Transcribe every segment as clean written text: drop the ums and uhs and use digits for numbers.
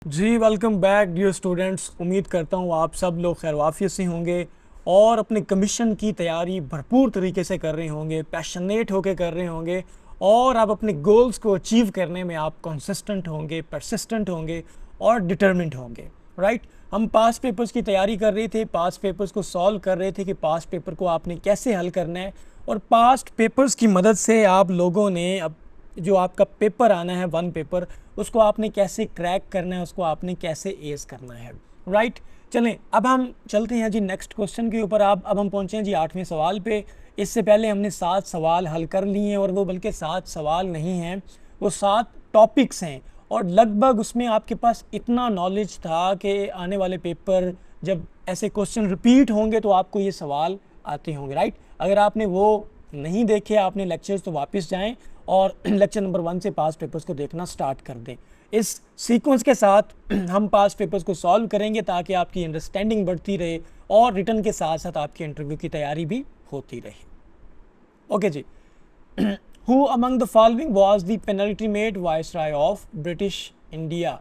जी welcome back dear students. उम्मीद करता हूँ आप सब लोग खैर वाफियत से होंगे और अपने कमीशन की तैयारी भरपूर तरीके से कर रहे होंगे, पैशनेट होकर कर रहे होंगे और आप अपने गोल्स को अचीव करने में आप कंसिस्टेंट होंगे, परसिस्टेंट होंगे और डिटर्मिन्ड होंगे। राइट, हम पास्ट पेपर्स की तैयारी कर रहे थे, पास्ट पेपर्स को सॉल्व कर रहे थे कि पास्ट पेपर को आपने कैसे हल करना है और पास्ट पेपर्स की मदद से आप लोगों ने अब जो आपका पेपर आना है वन पेपर, उसको आपने कैसे क्रैक करना है, उसको आपने कैसे एस करना है। राइट, चलें अब हम चलते हैं जी नेक्स्ट क्वेश्चन के ऊपर। अब हम पहुंचे हैं जी 8वें सवाल पे। इससे पहले हमने 7 सवाल हल कर लिए हैं और वो बल्कि 7 सवाल नहीं हैं, वो 7 टॉपिक्स हैं और लगभग उसमें आपके पास इतना नॉलेज था कि आने वाले पेपर जब ऐसे क्वेश्चन रिपीट होंगे तो आपको ये सवाल आते होंगे। राइट, अगर आपने वो नहीं देखे आपने लेक्चर्स तो वापस जाएं और लेक्चर नंबर 1 से पास्ट पेपर्स को देखना स्टार्ट कर दें। इस सीक्वेंस के साथ हम पास्ट पेपर्स को सॉल्व करेंगे ताकि आपकी अंडरस्टैंडिंग बढ़ती रहे और रिटर्न के साथ साथ आपके इंटरव्यू की तैयारी भी होती रहे। ओके जी। Who among the following was the penultimate viceroy of British India.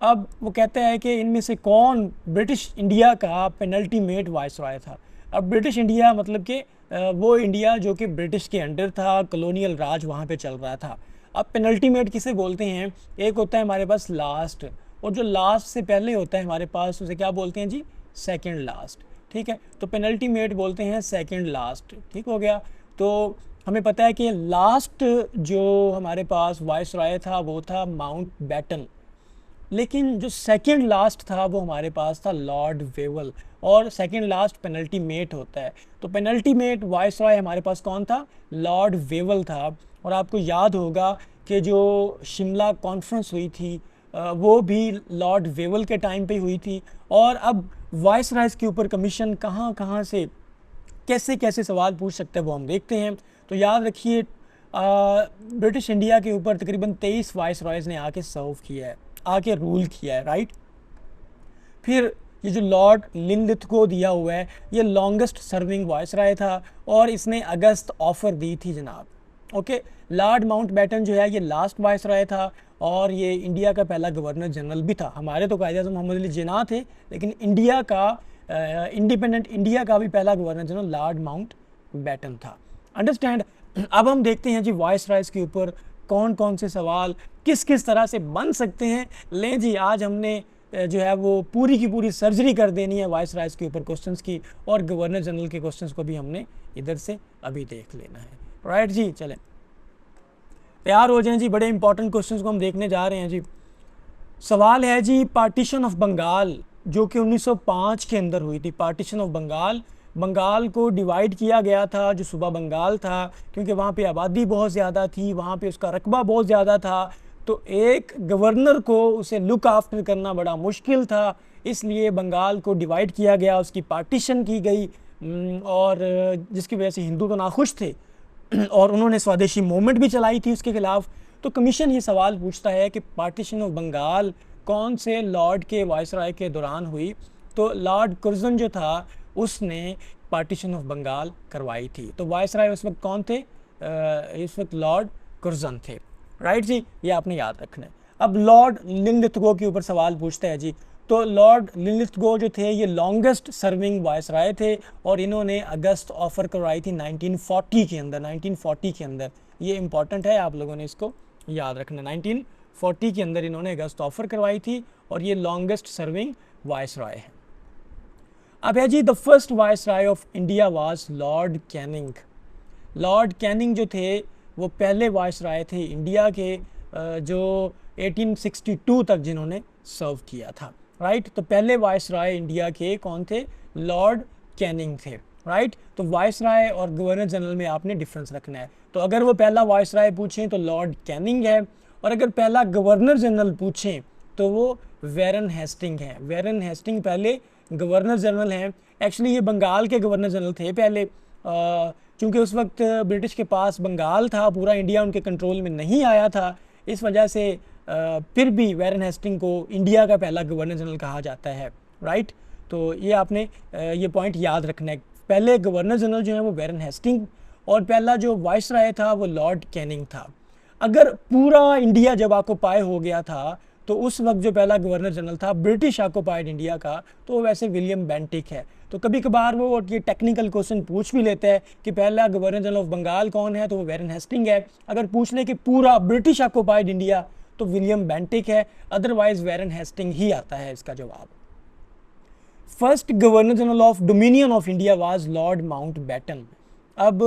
अब वो कहते हैं कि इनमें से कौन ब्रिटिश इंडिया का पेनल्टीमेट वाइसराय था। अब ब्रिटिश इंडिया मतलब कि वो इंडिया जो कि ब्रिटिश के अंडर था, कॉलोनियल राज वहाँ पे चल रहा था। अब पेनल्टीमेट किसे बोलते हैं? एक होता है हमारे पास लास्ट, और जो लास्ट से पहले होता है हमारे पास उसे क्या बोलते हैं जी? Second last. ठीक है, तो पेनल्टीमेट बोलते हैं सेकंड लास्ट। ठीक हो गया। तो हमें पता है कि लास्ट जो हमारे पास वाइसराय था वो था माउंट बैटन, लेकिन जो सेकंड लास्ट था वो हमारे पास था लॉर्ड वेवल, और सेकंड लास्ट पेनल्टी मेट होता है। तो पेनल्टी मेट वाइसराय हमारे पास कौन था? लॉर्ड वेवल था। और आपको याद होगा कि जो शिमला कॉन्फ्रेंस हुई थी वो भी लॉर्ड वेवल के टाइम पे हुई थी। और अब वाइसरायज के ऊपर कमीशन कहाँ कहाँ से कैसे कैसे सवाल पूछ सकते हैं वो हम देखते हैं। तो याद रखिए ब्रिटिश इंडिया के ऊपर तकरीबन 23 वाइसरायज ने आके सर्व किया है, आके रूल किया है। राइट, फिर ये जो लॉर्ड लिनलिथगो दिया हुआ है ये लॉन्गेस्ट सर्विंग वाइसराय था और इसने अगस्त ऑफर दी थी जनाब। ओके, लॉर्ड माउंटबेटन जो है ये लास्ट वाइसराय था और ये इंडिया का पहला गवर्नर जनरल भी था। हमारे तो कायदे आज़म मोहम्मद अली जिन्ना थे, लेकिन इंडिया का इंडिपेंडेंट इंडिया का भी पहला गवर्नर जनरल लॉर्ड माउंटबेटन था। अंडरस्टैंड। अब हम देखते हैं जी वाइसरायज के ऊपर कौन कौन से सवाल किस किस तरह से बन सकते हैं। लें जी, आज हमने जो है वो पूरी की पूरी सर्जरी कर देनी है वाइसरायज के ऊपर क्वेश्चंस की, और गवर्नर जनरल के क्वेश्चंस को भी हमने इधर से अभी देख लेना है। राइट जी, चलें तैयार हो जाएं जी, बड़े इंपॉर्टेंट क्वेश्चंस को हम देखने जा रहे हैं जी। सवाल है जी पार्टीशन ऑफ बंगाल जो कि 1905 के अंदर हुई थी। पार्टीशन ऑफ बंगाल, बंगाल को डिवाइड किया गया था जो सूबा बंगाल था, क्योंकि वहाँ पे आबादी बहुत ज़्यादा थी, वहाँ पे उसका रकबा बहुत ज़्यादा था, तो एक गवर्नर को उसे लुक आफ्टर करना बड़ा मुश्किल था, इसलिए बंगाल को डिवाइड किया गया, उसकी पार्टीशन की गई। और जिसकी वजह से हिंदू तो नाखुश थे और उन्होंने स्वदेशी मूवमेंट भी चलाई थी उसके खिलाफ। तो कमीशन ये सवाल पूछता है कि पार्टीशन ऑफ बंगाल कौन से लॉर्ड के वाइसराय के दौरान हुई? तो लॉर्ड कुर्जन जो था उसने पार्टीशन ऑफ बंगाल करवाई थी। तो वाइसराय उस वक्त कौन थे? इस वक्त लॉर्ड कुर्जन थे। राइट जी, ये आपने याद रखना है। अब लॉर्ड लिनलिथगो के ऊपर सवाल पूछता है जी। तो लॉर्ड लिनलिथगो जो थे ये लॉन्गेस्ट सर्विंग वाइसराय थे और इन्होंने अगस्त ऑफर करवाई थी 1940 के अंदर। 1940 के अंदर, ये इंपॉर्टेंट है, आप लोगों ने इसको याद रखना। 1940 के अंदर इन्होंने अगस्त ऑफर करवाई थी और ये लॉन्गेस्ट सर्विंग वाइसराय है। अब है जी the first viceroy of India was Lord Canning. Lord Canning जो थे वो पहले वाइसराय थे इंडिया के जो 1862 तक जिन्होंने सर्व किया था। राइट, तो पहले वाइसराय इंडिया के कौन थे? लॉर्ड कैनिंग थे। राइट, तो वाइसराय और गवर्नर जनरल में आपने डिफरेंस रखना है। तो अगर वो पहला वाइसराय पूछें तो लॉर्ड कैनिंग है, और अगर पहला गवर्नर जनरल पूछें तो वो वैरन हेस्टिंग है। वैरन हेस्टिंग पहले गवर्नर जनरल हैं। एक्चुअली ये बंगाल के गवर्नर जनरल थे पहले, क्योंकि उस वक्त ब्रिटिश के पास बंगाल था, पूरा इंडिया उनके कंट्रोल में नहीं आया था, इस वजह से फिर भी वैरन हेस्टिंग को इंडिया का पहला गवर्नर जनरल कहा जाता है। राइट, तो ये आपने ये पॉइंट याद रखना है। पहले गवर्नर जनरल जो है वो वैरन हेस्टिंग और पहला जो वाइसराय था वो लॉर्ड कैनिंग था। अगर पूरा इंडिया जब ऑक्युपाई हो गया था तो उस वक्त जो पहला गवर्नर जनरल था ब्रिटिश ऑक्युपाइड इंडिया का, तो वो वैसे विलियम बेंटिक है। तो कभी कभार वो ये टेक्निकल क्वेश्चन पूछ भी लेते हैं कि पहला गवर्नर जनरल ऑफ बंगाल कौन है, तो वो वैरन हेस्टिंग है। अगर पूछ ले कि पूरा ब्रिटिश ऑक्युपाइड इंडिया, तो विलियम बेंटिक है, अदरवाइज वैरन हेस्टिंग ही आता है इसका जवाब। First governor general of dominion of India was Lord Mountbatten. अब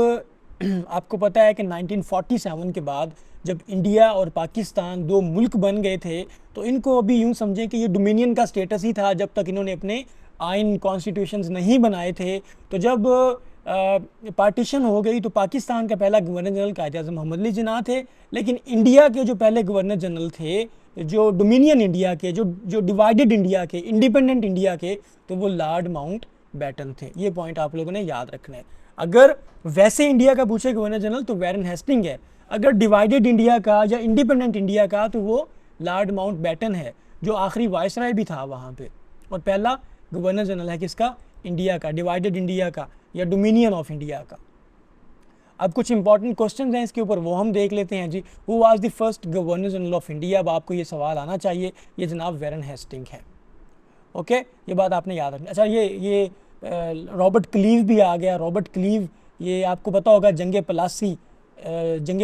आपको पता है कि 1947 के बाद जब इंडिया और पाकिस्तान दो मुल्क बन गए थे, तो इनको अभी यूं समझें कि ये डोमिनियन का स्टेटस ही था जब तक इन्होंने अपने आइन कॉन्स्टिट्यूशंस नहीं बनाए थे। तो जब पार्टीशन हो गई तो पाकिस्तान का पहला गवर्नर जनरल कायद आज़म मोहम्मद अली जिन्ना थे, लेकिन इंडिया के जो पहले गवर्नर जनरल थे, जो डोमिनियन इंडिया के, जो डिवाइडेड इंडिया के, इंडिपेंडेंट इंडिया के, तो वो लॉर्ड माउंट बैटन थे। ये पॉइंट आप लोगों ने याद रखना है। अगर वैसे इंडिया का पूछे गवर्नर जनरल तो वैरन हेस्टिंग है, अगर डिवाइडेड इंडिया का या इंडिपेंडेंट इंडिया का तो वो लॉर्ड माउंट बैटन है, जो आखिरी वायसराय भी था वहाँ पे, और पहला गवर्नर जनरल है किसका, इंडिया का, डिवाइडेड इंडिया का या डोमिनियन ऑफ इंडिया का। अब कुछ इंपॉर्टेंट क्वेश्चन हैं इसके ऊपर, वो हम देख लेते हैं जी। Who was the first governor general of India? अब आपको ये सवाल आना चाहिए, ये जनाब वैरन हेस्टिंग है। ओके, ये बात आपने याद रखनी। अच्छा, ये रॉबर्ट क्लीव भी आ गया। रॉबर्ट क्लीव, ये आपको पता होगा जंग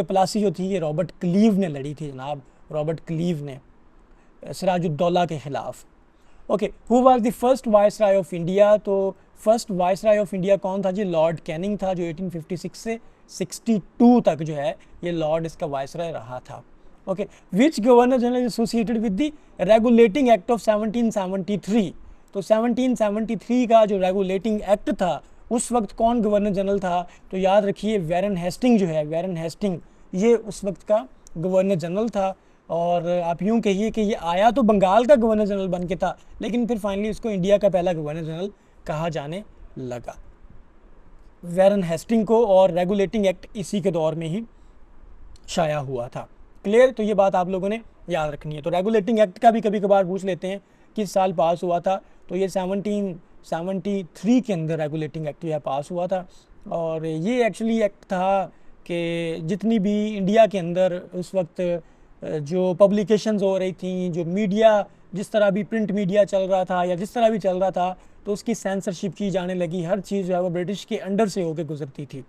प्लासी जो थी ये रॉबर्ट क्लीव ने लड़ी थी जनाब, रॉबर्ट क्लीव ने सिराजुद्दौला के खिलाफ। Okay, who was the first viceroy of India? तो फर्स्ट वायसराय ऑफ इंडिया कौन था जी? लॉर्ड कैनिंग था, जो 1856 से 62 तक जो है ये लॉर्ड इसका वायसराय रहा था। Okay, which governor general associated with the regulating act of 1773? तो 1773 का जो रेगुलेटिंग एक्ट था उस वक्त कौन गवर्नर जनरल था? तो याद रखिए वैरन हेस्टिंग जो है, वैरन हेस्टिंग ये उस वक्त का गवर्नर जनरल था। और आप यूँ कहिए कि ये आया तो बंगाल का गवर्नर जनरल बन के था, लेकिन फिर फाइनली उसको इंडिया का पहला गवर्नर जनरल कहा जाने लगा वैरन हेस्टिंग को, और रेगुलेटिंग एक्ट इसी के दौर में ही शाया हुआ था। क्लियर? तो ये बात आप लोगों ने याद रखनी है। तो रेगुलेटिंग एक्ट का भी कभी कभार पूछ लेते हैं किस साल पास हुआ था, तो ये 1773 के अंदर रेगुलेटिंग एक्ट यह पास हुआ था। और ये एक्चुअली एक्ट था कि जितनी भी इंडिया के अंदर उस वक्त जो पब्लिकेशंस हो रही थी, जो मीडिया, जिस तरह भी प्रिंट मीडिया चल रहा था या जिस तरह भी चल रहा था, तो उसकी सेंसरशिप की जाने लगी। हर चीज़ जो है वो ब्रिटिश के अंडर से होकर गुजरती थी।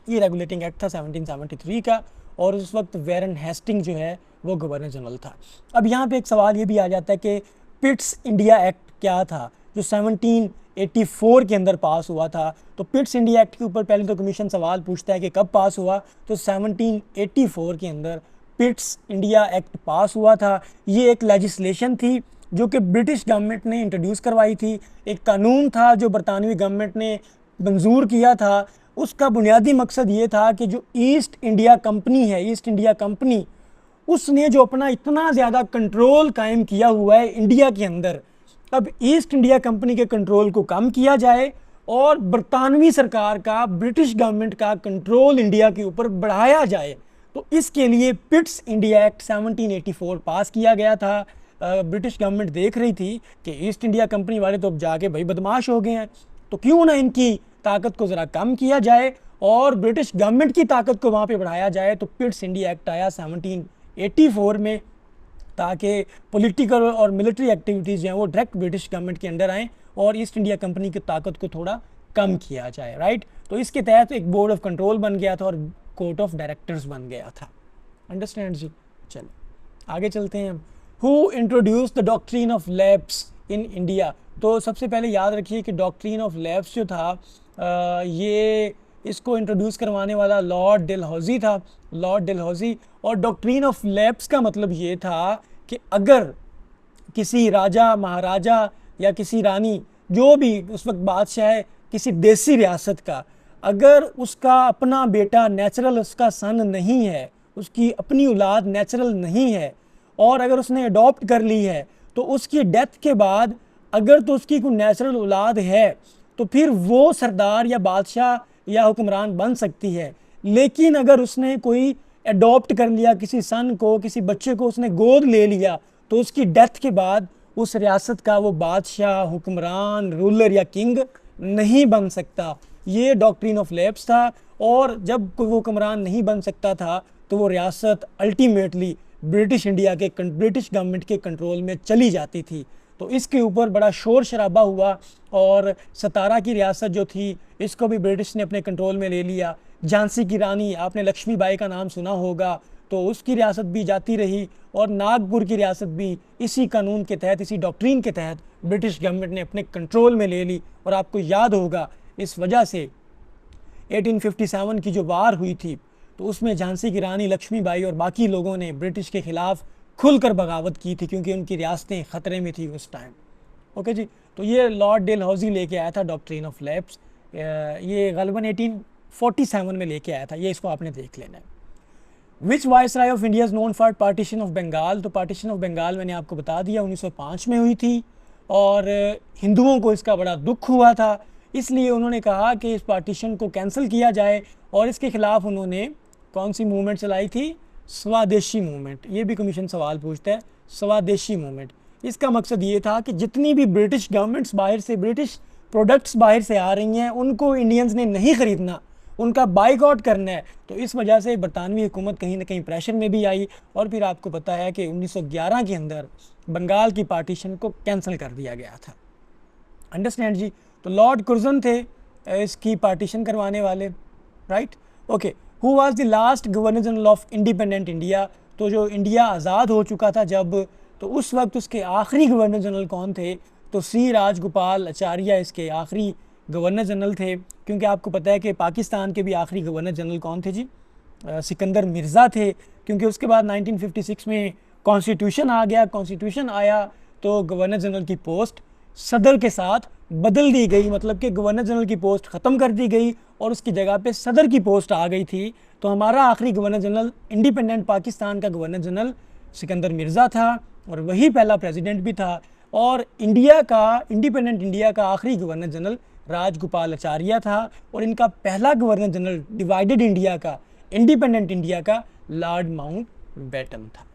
ये रेगुलेटिंग एक्ट था 1773 का, और उस वक्त वैरन हेस्टिंग जो है वो गवर्नर जनरल था। अब यहाँ पे एक सवाल ये भी आ जाता है कि पिट्स इंडिया एक्ट क्या था, जो 1784 के अंदर पास हुआ था। तो पिट्स इंडिया एक्ट के ऊपर पहले तो कमीशन सवाल पूछता है कि कब पास हुआ, तो 1784 के अंदर पिट्स इंडिया एक्ट पास हुआ था। ये एक लेजिस्लेशन थी जो कि ब्रिटिश गवर्नमेंट ने इंट्रोड्यूस करवाई थी, एक कानून था जो बरतानवी गवर्नमेंट ने मंजूर किया था। उसका बुनियादी मकसद ये था कि जो ईस्ट इंडिया कंपनी है, ईस्ट इंडिया कंपनी, उसने जो अपना इतना ज़्यादा कंट्रोल कायम किया हुआ है इंडिया के अंदर, अब ईस्ट इंडिया कंपनी के कंट्रोल को कम किया जाए और बरतानवी सरकार का, ब्रिटिश गवर्नमेंट का कंट्रोल इंडिया के ऊपर बढ़ाया जाए। तो इसके लिए पिट्स इंडिया एक्ट 1784 पास किया गया था। ब्रिटिश गवर्नमेंट देख रही थी कि ईस्ट इंडिया कंपनी वाले तो अब जाके भाई बदमाश हो गए हैं, तो क्यों ना इनकी ताकत को ज़रा कम किया जाए और ब्रिटिश गवर्नमेंट की ताकत को वहाँ पे बढ़ाया जाए। तो पिट्स इंडिया एक्ट आया 1784 में, ताकि पॉलिटिकल और मिलिट्री एक्टिविटीज़ जो हैं वो डायरेक्ट ब्रिटिश गवर्नमेंट के अंडर आएँ और ईस्ट इंडिया कंपनी की ताकत को थोड़ा कम किया जाए। राइट, तो इसके तहत एक बोर्ड ऑफ कंट्रोल बन गया था और कोर्ट ऑफ डायरेक्टर्स बन गया था। अंडरस्टैंड जी? चलो आगे चलते हैं हम। Who introduce the doctrine of lapse in India? तो सबसे पहले याद रखिए कि डॉक्ट्रिन ऑफ लैप्स जो था ये इसको इंट्रोड्यूस करवाने वाला लॉर्ड डलहौजी था, लॉर्ड डलहौजी। और डॉक्ट्रिन ऑफ लैप्स का मतलब ये था कि अगर किसी राजा, महाराजा या किसी रानी, जो भी उस वक्त बादशाह है किसी देसी रियासत का, अगर उसका अपना बेटा नेचुरल, उसका सन नहीं है, उसकी अपनी औलाद नेचुरल नहीं है, और अगर उसने अडॉप्ट कर ली है, तो उसकी डेथ के बाद अगर तो उसकी कोई नेचुरल औलाद है तो फिर वो सरदार या बादशाह या हुक्मरान बन सकती है। लेकिन अगर उसने कोई अडॉप्ट कर लिया, किसी सन को, किसी बच्चे को उसने गोद ले लिया, तो उसकी डेथ के बाद उस रियासत का वो बादशाह, हुक्मरान, रूलर या किंग नहीं बन सकता। ये डॉक्ट्रिन ऑफ लैप्स था। और जब कोई वो हुक्मरान नहीं बन सकता था तो वो रियासत अल्टीमेटली ब्रिटिश गवर्नमेंट के कंट्रोल में चली जाती थी। तो इसके ऊपर बड़ा शोर शराबा हुआ और सतारा की रियासत जो थी इसको भी ब्रिटिश ने अपने कंट्रोल में ले लिया। झांसी की रानी, आपने लक्ष्मीबाई का नाम सुना होगा, तो उसकी रियासत भी जाती रही और नागपुर की रियासत भी इसी कानून के तहत, इसी डॉक्ट्रिन के तहत ब्रिटिश गवर्नमेंट ने अपने कंट्रोल में ले ली। और आपको याद होगा इस वजह से 1857 की जो वार हुई थी तो उसमें झांसी की रानी लक्ष्मीबाई और बाकी लोगों ने ब्रिटिश के खिलाफ खुलकर बगावत की थी क्योंकि उनकी रियासतें ख़तरे में थी उस टाइम। ओके जी, तो ये लॉर्ड डेलहौजी लेके आया था डॉक्ट्रिन ऑफ लैप्स, ये गलबन 1847 में लेके आया था, ये इसको आपने देख लेना है। Which viceroy of India is known for partition of Bengal, तो पार्टीशन ऑफ बंगाल मैंने आपको बता दिया 1905 में हुई थी और हिंदुओं को इसका बड़ा दुख हुआ था, इसलिए उन्होंने कहा कि इस पार्टीशन को कैंसिल किया जाए और इसके खिलाफ उन्होंने कौन सी मूवमेंट चलाई थी? स्वदेशी मूवमेंट। ये भी कमीशन सवाल पूछता है, स्वदेशी मूवमेंट। इसका मकसद ये था कि जितनी भी ब्रिटिश गवर्नमेंट्स बाहर से, ब्रिटिश प्रोडक्ट्स बाहर से आ रही हैं उनको इंडियंस ने नहीं ख़रीदना, उनका बाइकआउट करना है। तो इस वजह से बरतानवी हुकूमत कहीं ना कहीं प्रेशर में भी आई और फिर आपको पता है कि 1911 के अंदर बंगाल की पार्टीशन को कैंसिल कर दिया गया था। अंडरस्टैंड जी? तो लॉर्ड कुर्जन थे इसकी पार्टीशन करवाने वाले, right? Okay, who was the last governor general of independent India, तो जो इंडिया आज़ाद हो चुका था जब, तो उस वक्त उसके आखिरी गवर्नर जनरल कौन थे? तो सी राजगोपाल आचार्य इसके आखिरी गवर्नर जनरल थे, क्योंकि आपको पता है कि पाकिस्तान के भी आखिरी गवर्नर जनरल कौन थे जी? सिकंदर मिर्ज़ा थे, क्योंकि उसके बाद 1956 में कॉन्स्टिट्यूशन आ गया। कॉन्स्टिट्यूशन आया तो गवर्नर जनरल की पोस्ट सदर के साथ बदल दी गई, मतलब कि गवर्नर जनरल की पोस्ट ख़त्म कर दी गई और उसकी जगह पे सदर की पोस्ट आ गई थी। तो हमारा आखिरी गवर्नर जनरल इंडिपेंडेंट पाकिस्तान का गवर्नर जनरल सिकंदर मिर्ज़ा था और वही पहला प्रेसिडेंट भी था। और इंडिया का, इंडिपेंडेंट इंडिया का आखिरी गवर्नर जनरल राजगोपाल आचार्य था और इनका पहला गवर्नर जनरल डिवाइडेड इंडिया का, इंडिपेंडेंट इंडिया का लॉर्ड माउंटबेटन था।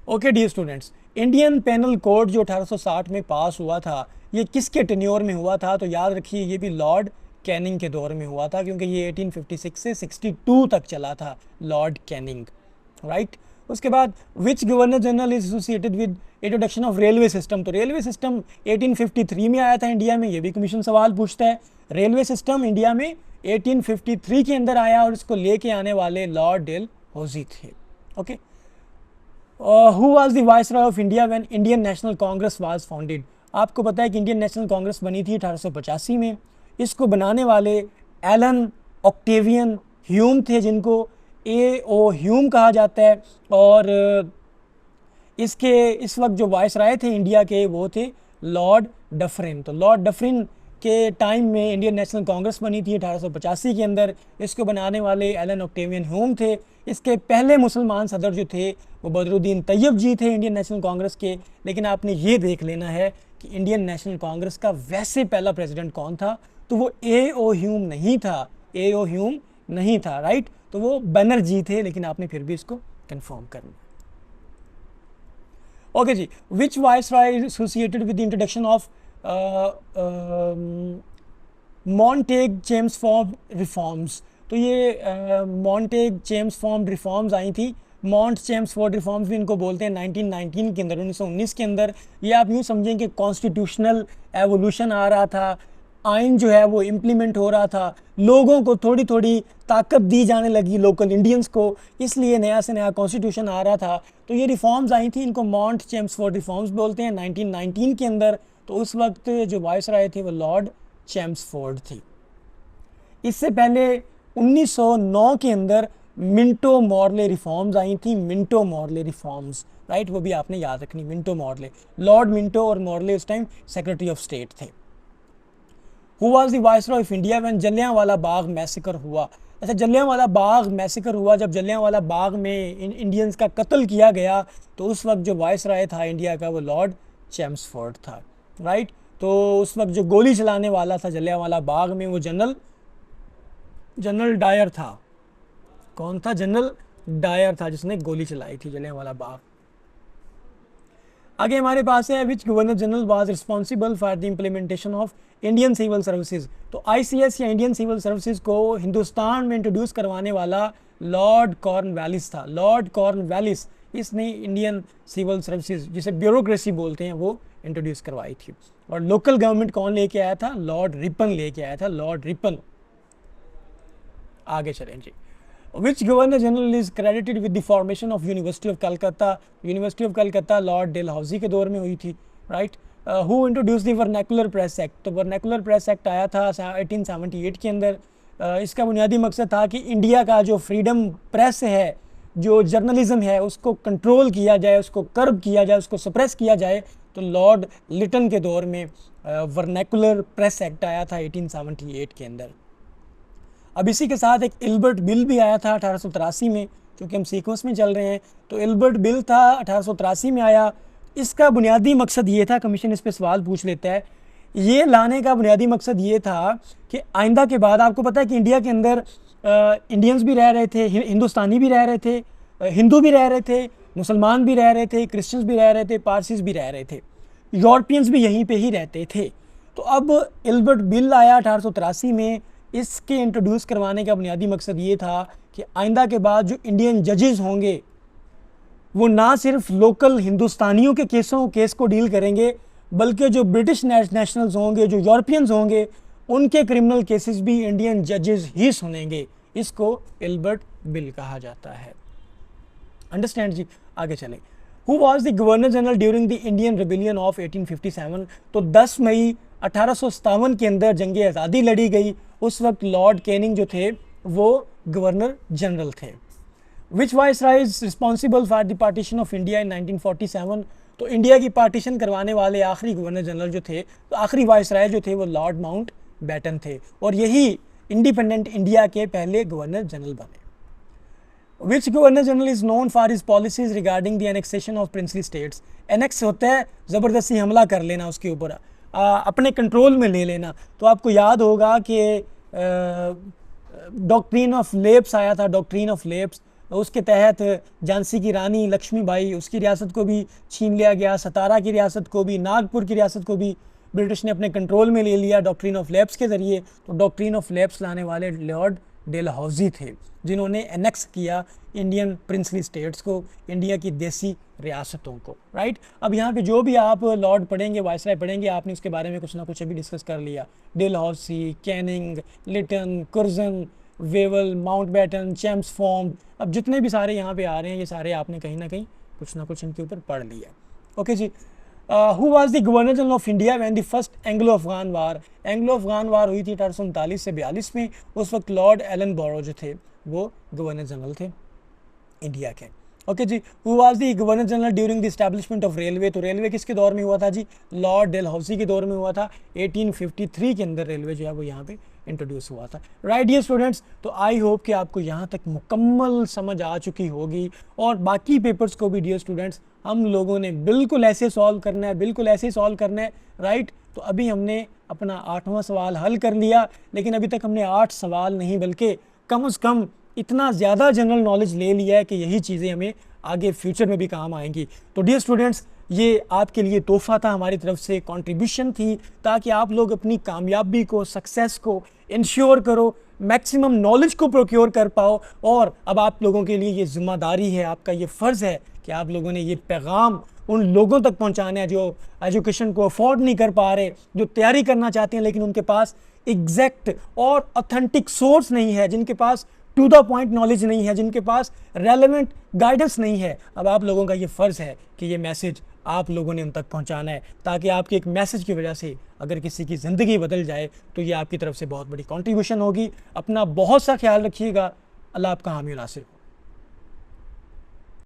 Okay dear students, Indian penal code जो 1860 में पास हुआ था ये किसके टेन्योर में हुआ था? तो याद रखिए ये भी लॉर्ड कैनिंग के दौर में हुआ था, क्योंकि ये 1856 से 62 तक चला था, लॉर्ड कैनिंग, राइट? उसके बाद which governor general is associated with introduction of railway system, तो रेलवे सिस्टम 1853 में आया था इंडिया में, ये भी कमीशन सवाल पूछता है। रेलवे सिस्टम इंडिया में 1853 के अंदर आया और इसको लेके आने वाले लॉर्ड डेलहौजी थे। Okay, who was the viceroy of India when Indian national Congress was founded, आपको पता है कि इंडियन नेशनल कांग्रेस बनी थी 1885 में। इसको बनाने वाले एलन ऑक्टेवियन ह्यूम थे, जिनको A.O. ह्यूम कहा जाता है, और इसके इस वक्त जो वाइसराय थे इंडिया के वो थे लॉर्ड डफरिन। तो लॉर्ड डफरिन के टाइम में इंडियन नेशनल कांग्रेस बनी थी 1885 के अंदर। इसको बनाने वाले एलन ऑक्टेवियन ह्यूम थे। इसके पहले मुसलमान सदर जो थे वो बदरुद्दीन तैयब जी थे इंडियन नेशनल कांग्रेस के। लेकिन आपने ये देख लेना है कि इंडियन नेशनल कांग्रेस का वैसे पहला प्रेसिडेंट कौन था? तो वो A.O. ह्यूम नहीं था, A.O. ह्यूम नहीं था, राइट? तो वो बनर्जी थे, लेकिन आपने फिर भी इसको कंफर्म करना। ओके जी, which viceroy associated with the introduction of Montagu Chelmsford reforms, तो ये मॉन्टेग चेम्सफोर्ड रिफॉर्म्स आई थी। मॉन्ट चेम्सफोर्ड रिफॉर्म्स भी इनको बोलते हैं 1919 के अंदर, 1919 के अंदर। ये आप यूँ समझें कि कॉन्स्टिट्यूशनल एवोल्यूशन आ रहा था, आइन जो है वो इम्प्लीमेंट हो रहा था, लोगों को थोड़ी थोड़ी ताकत दी जाने लगी, लोकल इंडियंस को, इसलिए नया से नया कॉन्स्टिट्यूशन आ रहा था। तो ये रिफॉर्म्स आई थी, इनको मॉन्ट चेम्सफोर्ड रिफॉर्म्स बोलते हैं 1919 के अंदर। तो उस वक्त जो वाइसराय थे वो लॉर्ड चेम्सफोर्ड थी। इससे पहले 1909 के अंदर मिंटो मॉर्ले रिफॉर्म्स आई थी, मिंटो मॉर्ले रिफॉर्म्स, राइट? वो भी आपने याद रखनी, मिंटो मॉर्ले। लॉर्ड मिंटो और मॉर्ले उस टाइम सेक्रेटरी ऑफ स्टेट थे। Who was the viceroy of India when Jallianwala Bagh massacre हुआ? अच्छा, जलियांवाला बाग मैसेकर हुआ जब जलियांवाला बाग में इंडियंस का कत्ल किया गया, तो उस वक्त जो वाइसरॉय था इंडिया का वो लॉर्ड चेम्सफोर्ड था, राइट? तो उस वक्त जो गोली चलाने वाला था जलियांवाला बाग में वो जनरल डायर था। कौन था? जनरल डायर था, जिसने गोली चलाई थी जलियांवाला बाग। आगे हमारे पास है which governor general was responsible for the implementation of Indian civil services. तो ICS या इंडियन सिविल सर्विसेज को हिंदुस्तान में इंट्रोड्यूस करवाने वाला लॉर्ड कॉर्नवालिस था। लॉर्ड कॉर्नवालिस, इसने इंडियन सिविल सर्विसेज जिसे ब्यूरोक्रेसी बोलते हैं वो इंट्रोड्यूस करवाई थी। और लोकल गवर्नमेंट कौन लेके आया था? लॉर्ड रिपन लेके आया था, लॉर्ड रिपन। आगे चलें जी। Which Governor General is credited with the formation of University of Calcutta? University of Calcutta Lord Dalhousie के दौर में हुई थी, right. Who introduced the Vernacular Press Act? तो Vernacular Press Act आया था 1878 के अंदर। इसका बुनियादी मकसद था कि इंडिया का जो फ्रीडम प्रेस है, जो जर्नलिज्म है, उसको कंट्रोल किया जाए, उसको कर्ब किया जाए, उसको सप्रेस किया जाए। तो लॉर्ड लिटन के दौर में वर्नैकुलर प्रेस एक्ट आया था 1878 के अंदर। अब इसी के साथ एक इल्बर्ट बिल भी आया था 1883 में, क्योंकि हम सीक्वेंस में चल रहे हैं। तो इल्बर्ट बिल था 1883 में आया। इसका बुनियादी मकसद ये था, कमीशन इस पे सवाल पूछ लेता है, ये लाने का बुनियादी मकसद ये था कि आइंदा के बाद, आपको पता है कि इंडिया के अंदर इंडियंस भी रह रहे थे, हिंदुस्तानी भी रह रहे थे, हिंदू भी रह रहे थे, मुसलमान भी रह रहे थे, क्रिश्चियंस भी रह रहे थे, पारसीज भी रह रहे थे, यूरोपियंस भी यहीं पे ही रहते थे। तो अब इल्बर्ट बिल आया 1883 में। इसके इंट्रोड्यूस करवाने का बुनियादी मकसद ये था कि आइंदा के बाद जो इंडियन जजेस होंगे वो ना सिर्फ लोकल हिंदुस्तानियों के केस को डील करेंगे, बल्कि जो ब्रिटिश नेशनल्स होंगे, जो यूरोपियंस होंगे, उनके क्रिमिनल केसेस भी इंडियन जजेस ही सुनेंगे। इसको इल्बर्ट बिल कहा जाता है। अंडरस्टैंड जी। आगे चलें। Who was the governor general during the Indian rebellion of 1857? तो 10 मई 1857 के अंदर जंग आज़ादी लड़ी गई। उस वक्त लॉर्ड कैनिंग जो थे वो गवर्नर जनरल थे। Which viceroy is responsible for the partition of India in 1947? तो इंडिया की पार्टीशन करवाने वाले आखिरी गवर्नर जनरल जो थे, तो आखिरी वाइसराय जो थे वो लॉर्ड माउंट बैटन थे, और यही इंडिपेंडेंट इंडिया के पहले गवर्नर जनरल बने। Which governor general is known for his policies regarding the annexation of princely states? Annex होता है ज़बरदस्ती हमला कर लेना, उसके ऊपर अपने कंट्रोल में ले लेना। तो आपको याद होगा कि डॉक्ट्रिन ऑफ लेप्स आया था, डॉक्ट्रिन ऑफ लेप्स। उसके तहत झांसी की रानी लक्ष्मीबाई, उसकी रियासत को भी छीन लिया गया, सतारा की रियासत को भी, नागपुर की रियासत को भी ब्रिटिश ने अपने कंट्रोल में ले लिया डॉक्ट्रिन ऑफ लेप्स के ज़रिए। तो डॉक्ट्रिन ऑफ लेप्स लाने वाले लॉर्ड डेलहाउसी थे, जिन्होंने एनेक्स किया इंडियन प्रिंसली स्टेट्स को, इंडिया की देसी रियासतों को, राइट। अब यहाँ पे जो भी आप लॉर्ड पढ़ेंगे, वाइसराय पढ़ेंगे, आपने उसके बारे में कुछ ना कुछ अभी डिस्कस कर लिया। Dalhousie, Canning, Lytton, Curzon, Wavell, Mountbatten, Chelmsford, अब जितने भी सारे यहाँ पे आ रहे हैं, ये सारे आपने कहीं ना कहीं कुछ ना कुछ इनके ऊपर पढ़ लिया। ओके जी। Who was the Governor General of India when the first Anglo-Afghan War? Anglo Afghan war हुई थी 1839 से 42 में। उस वक्त लॉर्ड एलन बोरो जो थे वो गवर्नर जनरल थे इंडिया के। ओके जी। Who was the governor general during the establishment of railway? तो रेलवे किसके दौर में हुआ था जी? लॉर्ड डेलहाउसी के दौर में हुआ था। 1853 के अंदर रेलवे जो है वो यहाँ पे इंट्रोड्यूस हुआ था। राइट डियर स्टूडेंट्स, तो आई होप कि आपको यहाँ तक मुकम्मल समझ आ चुकी होगी, और बाकी पेपर्स को भी डियर स्टूडेंट्स हम लोगों ने बिल्कुल ऐसे सॉल्व करना है, बिल्कुल ऐसे ही सॉल्व करना है, राइट। तो अभी हमने अपना 8वां सवाल हल कर लिया, लेकिन अभी तक हमने 8 सवाल नहीं बल्कि कम से कम इतना ज़्यादा जनरल नॉलेज ले लिया है कि यही चीज़ें हमें आगे फ्यूचर में भी काम आएंगी। तो डियर स्टूडेंट्स, ये आपके लिए तोहफ़ा था, हमारी तरफ से कंट्रीब्यूशन थी, ताकि आप लोग अपनी कामयाबी को, सक्सेस को इंश्योर करो, मैक्सिमम नॉलेज को प्रोक्योर कर पाओ। और अब आप लोगों के लिए ये ज़िम्मेदारी है, आपका ये फ़र्ज़ है कि आप लोगों ने ये पैगाम उन लोगों तक पहुंचाना है जो एजुकेशन को अफोर्ड नहीं कर पा रहे, जो तैयारी करना चाहते हैं लेकिन उनके पास एग्जैक्ट और ऑथेंटिक सोर्स नहीं है, जिनके पास टू द पॉइंट नॉलेज नहीं है, जिनके पास रेलेवेंट गाइडेंस नहीं है। अब आप लोगों का ये फ़र्ज़ है कि ये मैसेज आप लोगों ने उन तक पहुंचाना है, ताकि आपके एक मैसेज की वजह से अगर किसी की ज़िंदगी बदल जाए तो ये आपकी तरफ से बहुत बड़ी कंट्रीब्यूशन होगी। अपना बहुत सा ख्याल रखिएगा। अल्लाह आपका हामी नासिर हो।